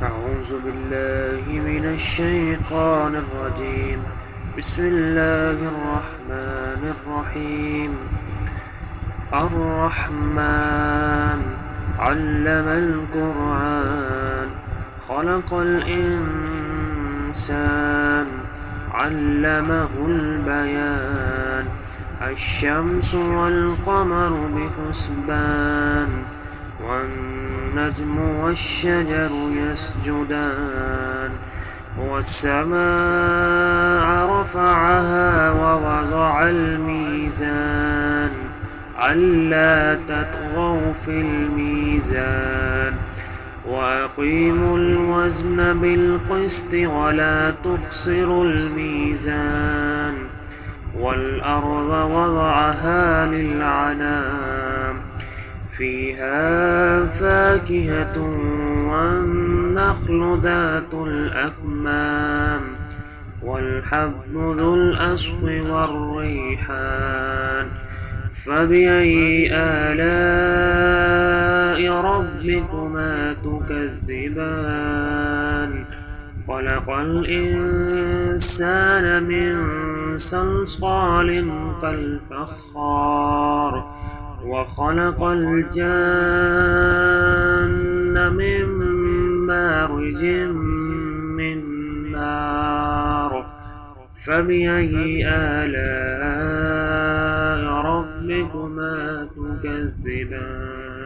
أعوذ بالله من الشيطان الرجيم. بسم الله الرحمن الرحيم. الرحمن علم القرآن، خلق الإنسان، علمه البيان. الشمس والقمر بحسبان، والنجم والشجر يسجدان. والسماء رفعها ووضع الميزان، ألا تطغوا في الميزان. وأقيموا الوزن بالقسط ولا تخسروا الميزان. والأرض وضعها للعنام، فيها فاكهة والنخل ذات الأكمام، والحب ذو الأصف والريحان. فبأي آلاء ربكما تكذبان؟ خلق الإنسان من صلصال كالفخار، وخلق الجان من مارج من نار. فبأي آلاء ربكما تكذبان؟